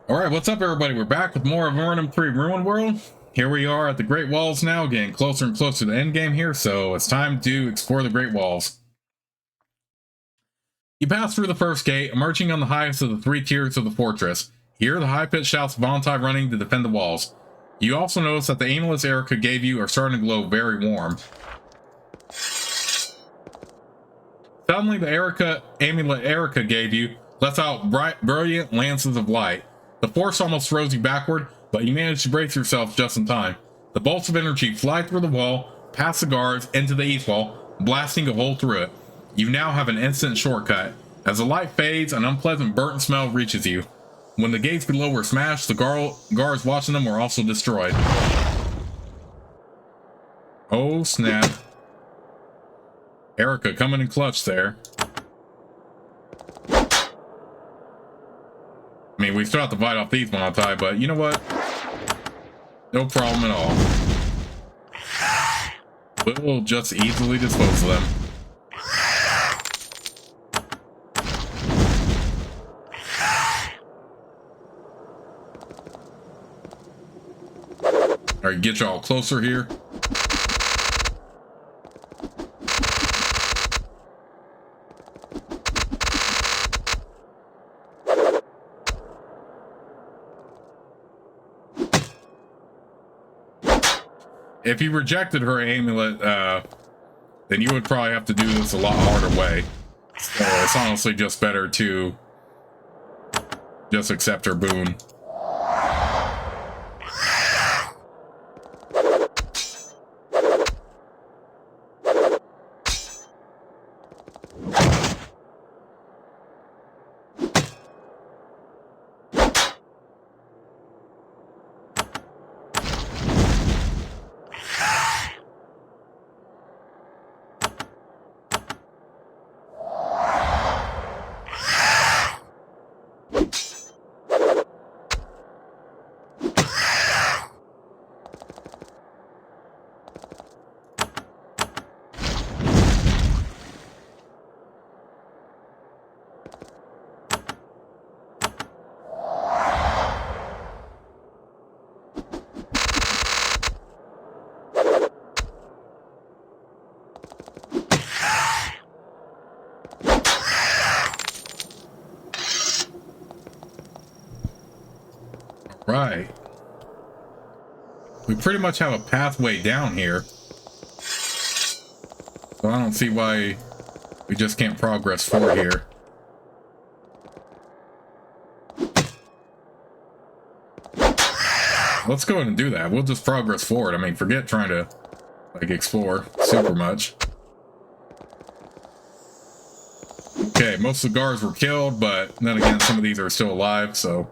Alright, what's up everybody? We're back with more of Avernum 3 Ruin World. Here we are at the Great Walls now, getting closer and closer to the end game here, so it's time to explore the Great Walls. You pass through the first gate, emerging on the highest of the three tiers of the fortress. Here, the high-pitched shouts of Valentine running to defend the walls. You also notice that the amulets Erica gave you are starting to glow very warm. Suddenly, the amulet Erica gave you lets out bright, brilliant lances of light. The force almost throws you backward, but you manage to brace yourself just in time. The bolts of energy fly through the wall, past the guards, into the east wall, blasting a hole through it. You now have an instant shortcut. As the light fades, an unpleasant burnt smell reaches you. When the gates below were smashed, the guards watching them were also destroyed. Oh snap. Erica coming in clutch there. I mean, we still have to fight off these Montai, but you know what? No problem at all. We'll just easily dispose of them. Alright, get y'all closer here. If you rejected her amulet, then you would probably have to do this a lot harder way. So it's honestly just better to just accept her boon. Right. We pretty much have a pathway down here. So I don't see why we just can't progress forward here. Let's go ahead and do that. We'll just progress forward. I mean, forget trying to, like, explore super much. Okay, most of the guards were killed, but then again, some of these are still alive, so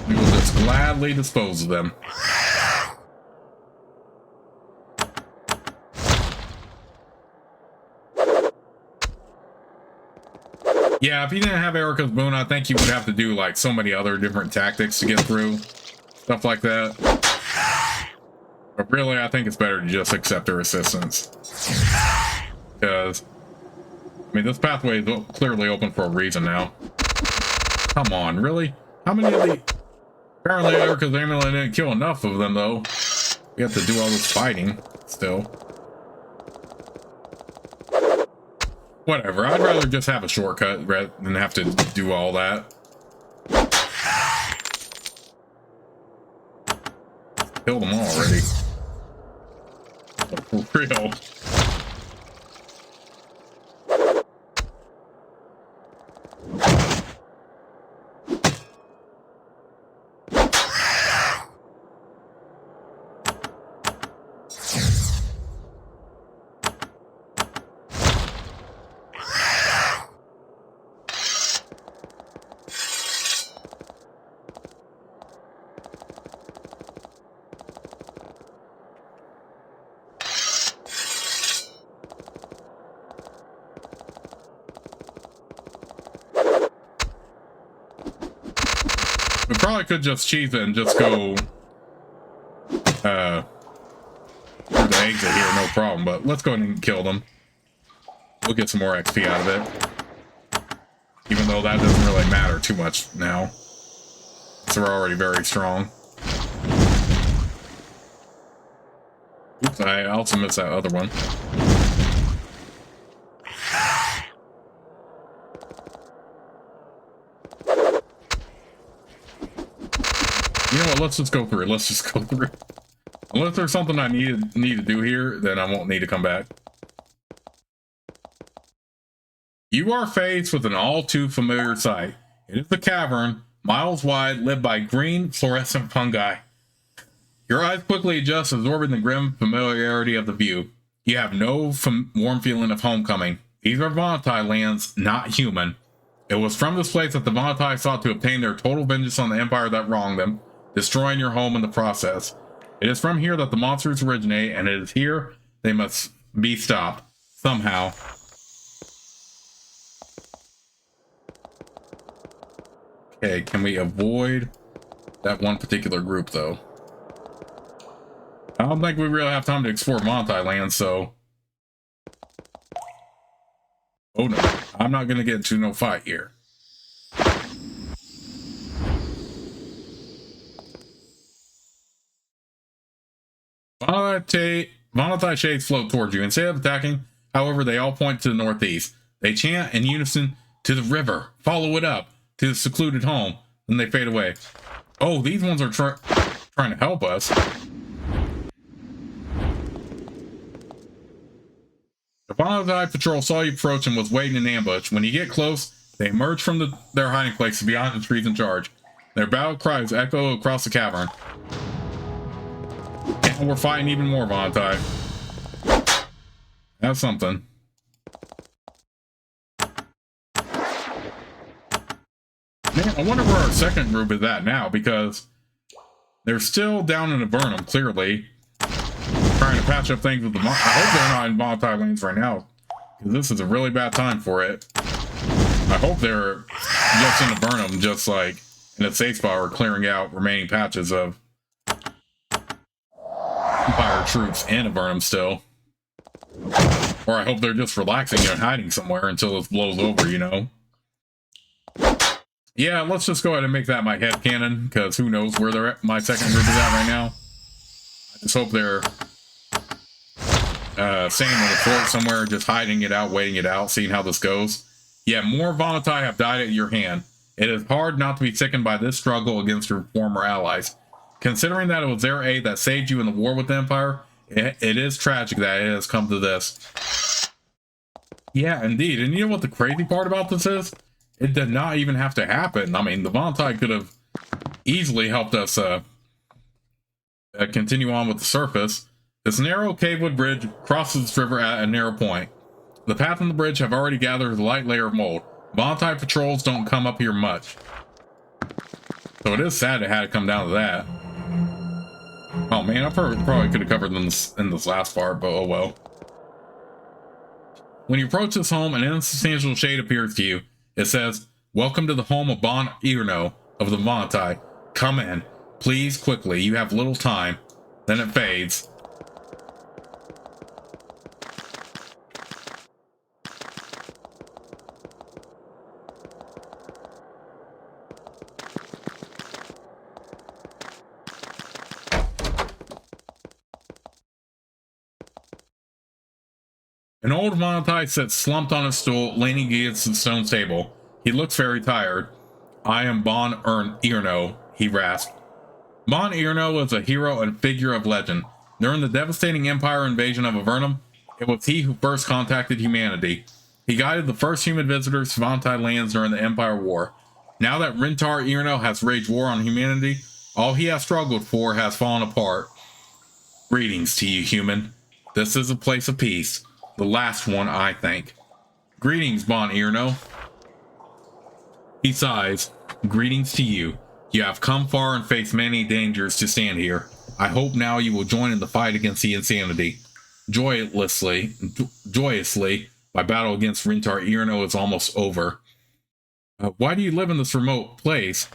we will just gladly dispose of them. Yeah, if you didn't have Erica's boon, I think you would have to do like so many other different tactics to get through. Stuff like that. But really, I think it's better to just accept her assistance. Because, I mean, this pathway is clearly open for a reason now. Come on, really? How many of the... Apparently Erica's amulet didn't kill enough of them, though. We have to do all this fighting, still. Whatever, I'd rather just have a shortcut rather than have to do all that. Killed them all already. For real. We probably could just cheese it and just go through the exit here, no problem, but let's go ahead and kill them. We'll get some more XP out of it. Even though that doesn't really matter too much now. So we're already very strong. Oops, I also missed that other one. You know what, let's just go through it. Let's just go through it. Unless there's something I need to do here, then I won't need to come back. You are faced with an all too familiar sight. It is a cavern, miles wide, lit by green fluorescent fungi. Your eyes quickly adjust, absorbing the grim familiarity of the view. You have no warm feeling of homecoming. These are Von-Ihrno lands, not human. It was from this place that the Von-Ihrno sought to obtain their total vengeance on the empire that wronged them, destroying your home in the process. It is from here that the monsters originate, and it is here they must be stopped. Somehow. Okay, can we avoid that one particular group, though? I don't think we really have time to explore Von-Ihrno land, so... Oh no, I'm not gonna get into no fight here. Von-Ihrno shades float towards you. Instead of attacking, however, they all point to the northeast. They chant in unison, "To the river, follow it up, to the secluded home," then they fade away. Oh, these ones are trying to help us. The Von-Ihrno patrol saw you approach and was waiting in ambush. When you get close, they emerge from their hiding place beyond the trees in charge. Their battle cries echo across the cavern. And we're fighting even more Von-Ihrno. That's something. Man, I wonder where our second group is at now, because they're still down in Avernum, clearly. Trying to patch up things with the... I hope they're not in Von-Ihrno lanes right now, because this is a really bad time for it. I hope they're just in Avernum, just like in a safe spot, or clearing out remaining patches of Empire troops in Avernum still. Or I hope they're just relaxing and hiding somewhere until this blows over, you know? Yeah, let's just go ahead and make that my headcanon, because who knows where they're at, my second group is at right now. I just hope they're staying on the fort somewhere, just hiding it out, waiting it out, seeing how this goes. Yeah, more Von-Ihrno have died at your hand. It is hard not to be sickened by this struggle against your former allies. Considering that it was their aid that saved you in the war with the Empire, it is tragic that it has come to this. Yeah, indeed. And you know what the crazy part about this is? It did not even have to happen. I mean, the Von-Ihrno could have easily helped us continue on with the surface. This narrow cavewood bridge crosses this river at a narrow point. The path and the bridge have already gathered a light layer of mold. Von-Ihrno patrols don't come up here much. So it is sad it had to come down to that. Oh man, I probably could have covered this in this last part, but oh well. When you approach this home, an insubstantial shade appears to you. It says, "Welcome to the home of Bon-Ihrno of the Von-Ihrno. Come in. Please, quickly. You have little time." Then it fades. An old Von-Ihrno sits slumped on a stool, leaning against the stone table. He looks very tired. "I am Bon-Ihrno," he rasped. Bon-Ihrno is a hero and figure of legend. During the devastating Empire invasion of Avernum, it was he who first contacted humanity. He guided the first human visitors to Von-Ihrno lands during the Empire War. Now that Bon-Ihrno has waged war on humanity, all he has struggled for has fallen apart. Greetings to you, human. This is a place of peace. The last one, I think. Greetings, Bon-Ihrno. He sighs. Greetings to you. You have come far and faced many dangers to stand here. I hope now you will join in the fight against the insanity. Joyously, my battle against Bon-Ihrno is almost over. Why do you live in this remote place?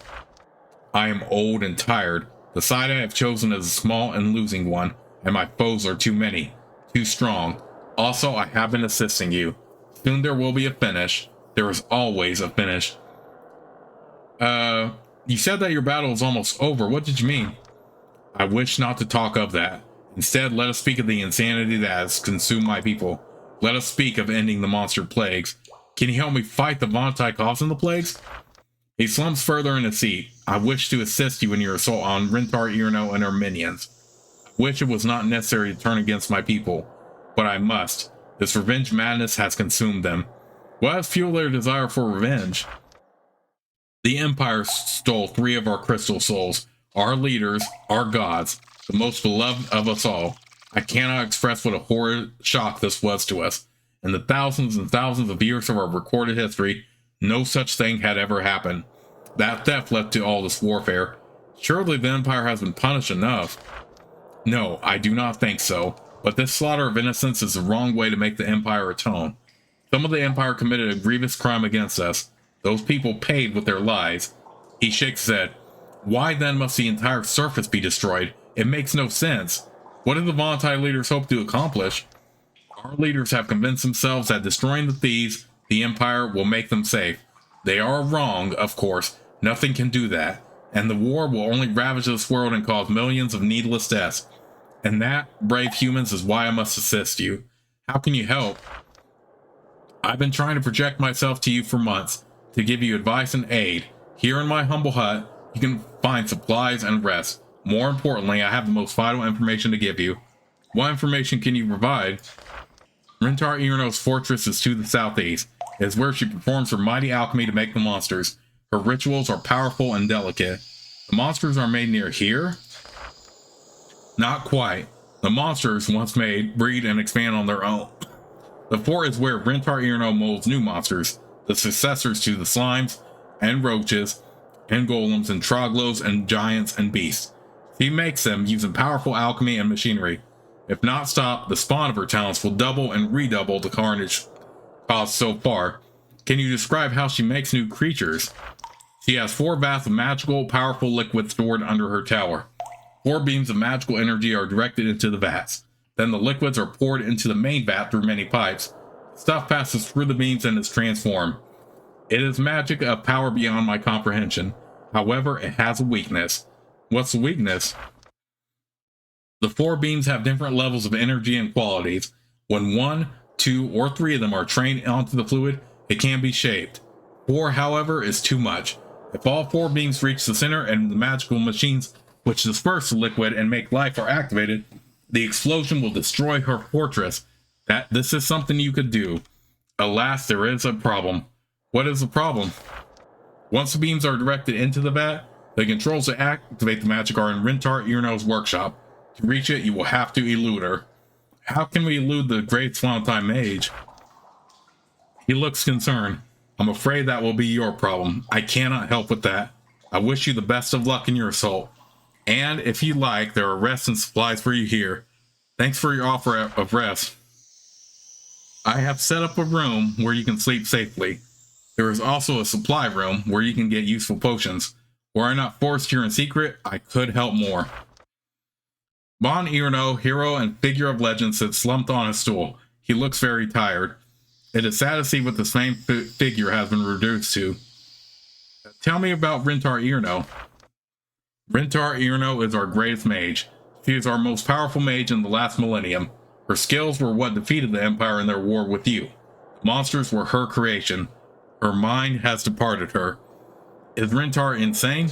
I am old and tired. The side I have chosen is a small and losing one, and my foes are too many, too strong. Also, I have been assisting you. Soon there will be a finish. There is always a finish. You said that your battle is almost over. What did you mean? I wish not to talk of that. Instead, let us speak of the insanity that has consumed my people. Let us speak of ending the monster plagues. Can you help me fight the Vontai causing the plagues? He slumps further in his seat. I wish to assist you in your assault on Bon-Ihrno and her minions. I wish it was not necessary to turn against my people, but I must. This revenge madness has consumed them. What has fueled their desire for revenge? The Empire stole 3 of our crystal souls, our leaders, our gods, the most beloved of us all. I cannot express what a horrid shock this was to us. In the thousands and thousands of years of our recorded history, no such thing had ever happened. That theft led to all this warfare. Surely the Empire has been punished enough. No, I do not think so. But this slaughter of innocents is the wrong way to make the Empire atone. Some of the Empire committed a grievous crime against us. Those people paid with their lives. He shakes his head. Why then must the entire surface be destroyed? It makes no sense. What do the Vontai leaders hope to accomplish? Our leaders have convinced themselves that destroying the thieves, the Empire, will make them safe. They are wrong, of course. Nothing can do that. And the war will only ravage this world and cause millions of needless deaths. And that, brave humans, is why I must assist you. How can you help? I've been trying to project myself to you for months, to give you advice and aid. Here in my humble hut, you can find supplies and rest. More importantly, I have the most vital information to give you. What information can you provide? Bon-Ihrno's fortress is to the southeast. It is where she performs her mighty alchemy to make the monsters. Her rituals are powerful and delicate. The monsters are made near here? Not quite. The monsters, once made, breed and expand on their own. The fort is where Bon-Ihrno molds new monsters, the successors to the slimes, and roaches, and golems, and troglos, and giants, and beasts. She makes them using powerful alchemy and machinery. If not stopped, the spawn of her talents will double and redouble the carnage caused so far. Can you describe how she makes new creatures? She has 4 baths of magical, powerful liquid stored under her tower. 4 beams of magical energy are directed into the vats. Then the liquids are poured into the main vat through many pipes. Stuff passes through the beams and is transformed. It is magic of power beyond my comprehension. However, it has a weakness. What's the weakness? The 4 beams have different levels of energy and qualities. When 1, 2, or 3 of them are trained onto the fluid, it can be shaped. 4, however, is too much. If all 4 beams reach the center and the magical machines which disperse the liquid and make life are activated, the explosion will destroy her fortress. This is something you could do. Alas, there is a problem. What is the problem? Once the beams are directed into the vat, the controls to activate the magic are in Bon-Ihrno's workshop. To reach it, you will have to elude her. How can we elude the great Swantai mage? He looks concerned. I'm afraid that will be your problem. I cannot help with that. I wish you the best of luck in your assault. And if you like, there are rest and supplies for you here. Thanks for your offer of rest. I have set up a room where you can sleep safely. There is also a supply room where you can get useful potions. Were I not forced here in secret, I could help more. Bon-Ihrno, hero and figure of legend, sits slumped on a stool. He looks very tired. It is sad to see what the same figure has been reduced to. Tell me about Bon-Ihrno. Bon-Ihrno is our greatest mage. She is our most powerful mage in the last millennium. Her skills were what defeated the Empire in their war with you. The monsters were her creation. Her mind has departed her. Is Rintar insane?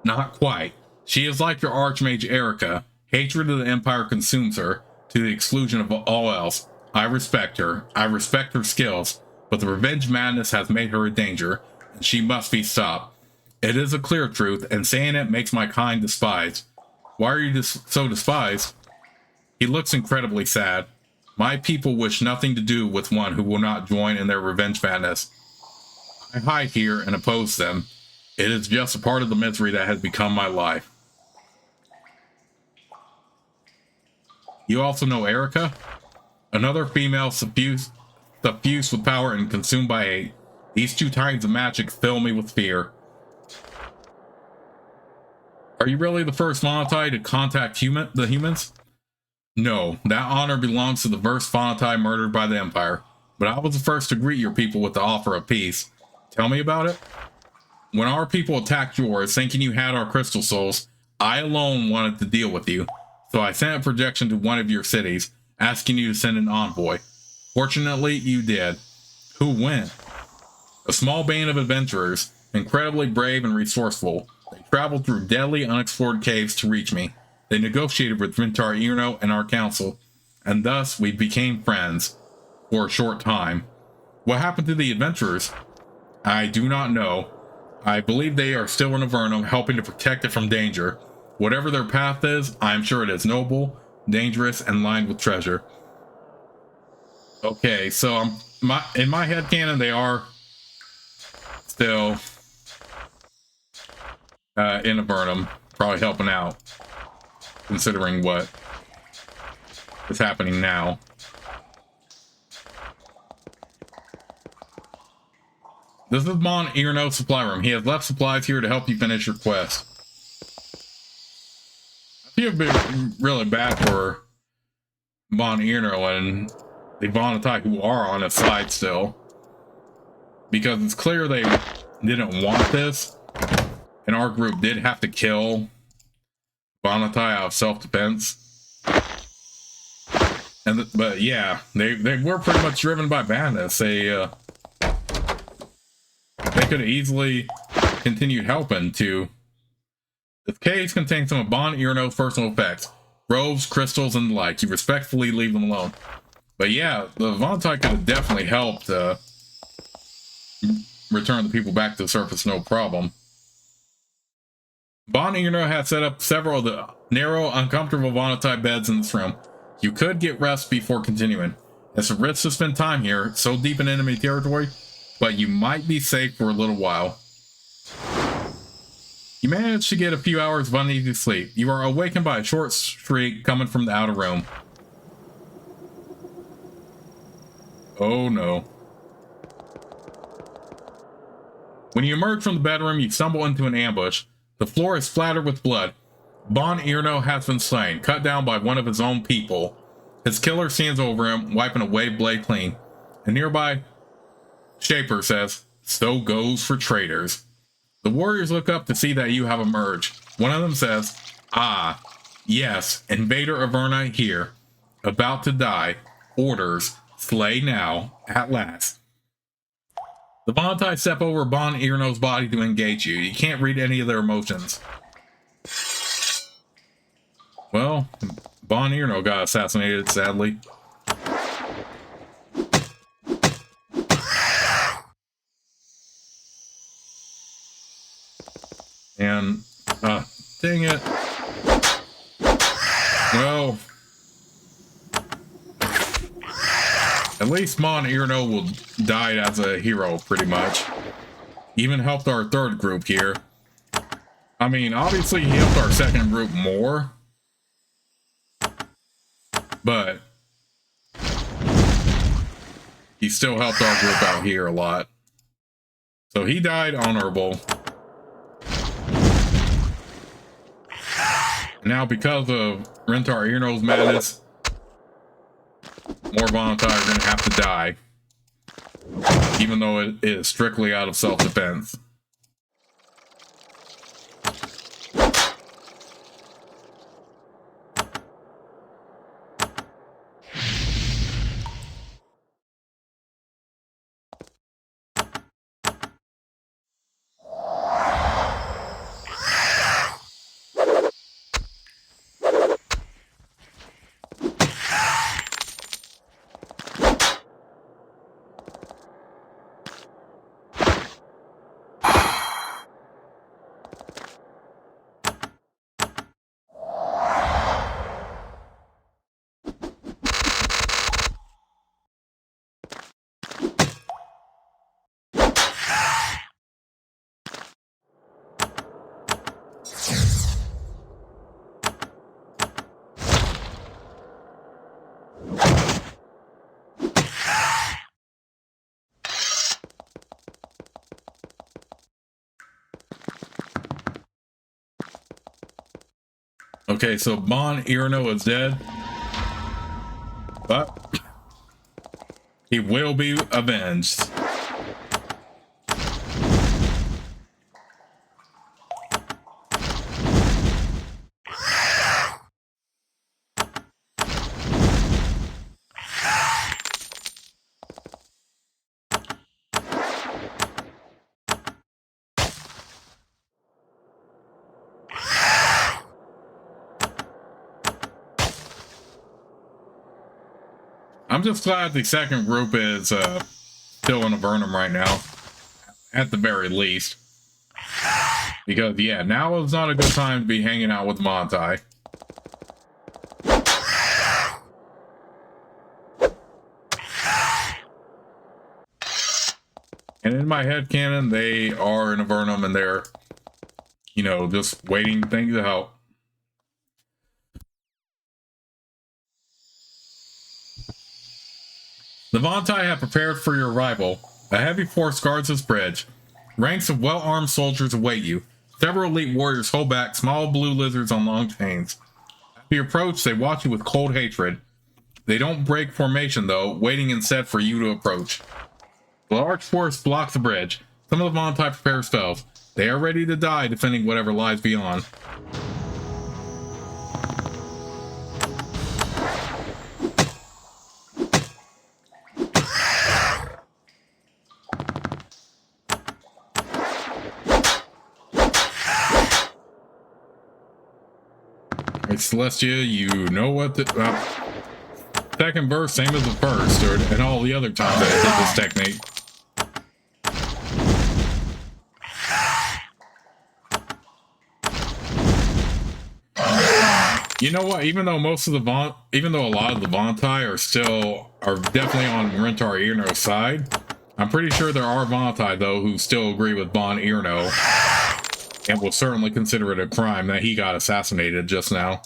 Not quite. She is like your archmage Erica. Hatred of the Empire consumes her, to the exclusion of all else. I respect her. I respect her skills, but the revenge madness has made her a danger, and she must be stopped. It is a clear truth, and saying it makes my kind despised. Why are you so despised? He looks incredibly sad. My people wish nothing to do with one who will not join in their revenge madness. I hide here and oppose them. It is just a part of the misery that has become my life. You also know Erica? Another female suffused with power and consumed by hate. These 2 titans of magic fill me with fear. Are you really the first Vontai to contact the humans? No, that honor belongs to the first Vontai murdered by the Empire. but I was the first to greet your people with the offer of peace. Tell me about it. When our people attacked yours, thinking you had our crystal souls, I alone wanted to deal with you. So I sent a projection to one of your cities, asking you to send an envoy. Fortunately, you did. Who went? A small band of adventurers, incredibly brave and resourceful. They traveled through deadly, unexplored caves to reach me. They negotiated with Bon-Ihrno and our council, and thus we became friends. For a short time. What happened to the adventurers? I do not know. I believe they are still in Avernum, helping to protect it from danger. Whatever their path is, I am sure it is noble, dangerous, and lined with treasure. Okay, so in my headcanon, they are still in Avernum, probably helping out, considering what is happening now. This is Bon-Ihrno supply room. He has left supplies here to help you finish your quest. I feel a bit really bad for Bon-Ihrno and the Vonatai who are on his side still. Because it's clear they didn't want this. And our group did have to kill Vonatai out of self-defense. But yeah, they were pretty much driven by madness. They could have easily continued helping to. This case contains some of Bon-Ihrno's personal effects, robes, crystals, and the like. You respectfully leave them alone. But yeah, the Vonatai could have definitely helped return the people back to the surface, no problem. Bon-Ihrno had set up several of the narrow, uncomfortable Vonatai beds in this room. You could get rest before continuing. It's a risk to spend time here, so deep in enemy territory, but you might be safe for a little while. You managed to get a few hours of uneasy sleep. You are awakened by a short shriek coming from the outer room. Oh no. When you emerge from the bedroom, you stumble into an ambush. The floor is splattered with blood. Bon-Ihrno has been slain, cut down by one of his own people. His killer stands over him, wiping a wave blade clean. A nearby Shaper says, "So goes for traitors." The warriors look up to see that you have emerged. One of them says, "Ah, yes, Invader Averni here. About to die. Orders, slay now, at last." The Vonatai step over Bon-Ihrno's body to engage you. You can't read any of their emotions. Well, Bon-Ihrno got assassinated, sadly. And, dang it. Well, at least Bon-Ihrno will die as a hero, pretty much. Even helped our third group here. I mean, obviously he helped our second group more. But he still helped our group out here a lot. So he died honorable. Now, because of Bon-Ihrno's madness, more Vonatai are going to have to die. Even though it is strictly out of self-defense. Okay, so Bon-Ihrno is dead. But He will be avenged. I'm just glad the second group is still in Avernum right now, at the very least. Because, yeah, now is not a good time to be hanging out with Montai. And in my headcanon, they are in Avernum and they're, you know, just waiting things to help. The Vontai have prepared for your arrival. A heavy force guards this bridge. Ranks of well-armed soldiers await you. Several elite warriors hold back small blue lizards on long chains. As you approach, they watch you with cold hatred. They don't break formation, though, waiting instead for you to approach. The large force blocks the bridge. Some of the Vontai prepare spells. They are ready to die defending whatever lies beyond. Celestia, you know what the second verse, same as the first, and all the other times I did this technique. You know what? Even though a lot of the Vontai are definitely on Bon-Ihrno's side, I'm pretty sure there are Vontai though who still agree with Bon-Ihrno and will certainly consider it a crime that he got assassinated just now.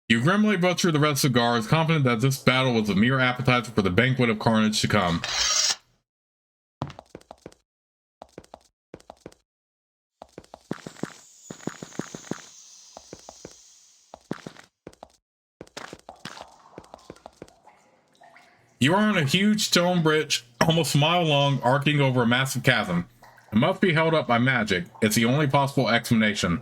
You grimly butcher the rest of the guards, confident that this battle was a mere appetizer for the banquet of carnage to come. You are on a huge stone bridge, almost a mile long, arcing over a massive chasm. It must be held up by magic. It's the only possible explanation.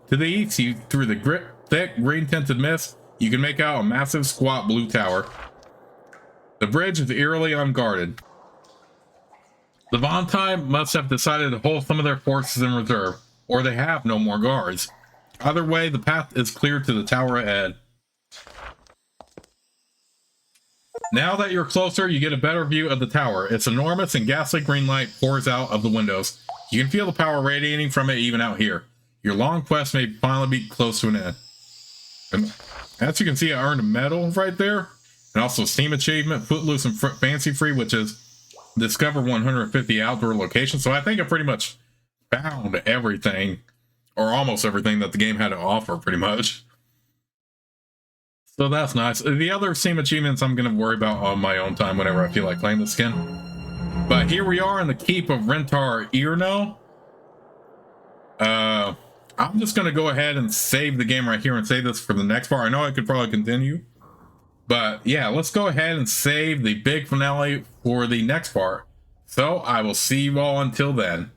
To the east, through the thick, green-tinted mist, you can make out a massive, squat blue tower. The bridge is eerily unguarded. The Vontai must have decided to hold some of their forces in reserve, or they have no more guards. Either way, the path is clear to the tower ahead. Now that you're closer, you get a better view of the tower. Its enormous and ghastly green light pours out of the windows. You can feel the power radiating from it even out here. Your long quest may finally be close to an end. And as you can see, I earned a medal right there. And also Steam achievement, Footloose and Fancy Free, which is discover 150 outdoor locations. So I think I pretty much found everything, or almost everything that the game had to offer, pretty much. So that's nice. The other Steam achievements I'm going to worry about on my own time whenever I feel like playing the skin. But here we are in the keep of Bon-Ihrno. I'm just going to go ahead and save the game right here and save this for the next part. I know I could probably continue. But yeah, let's go ahead and save the big finale for the next part. So I will see you all until then.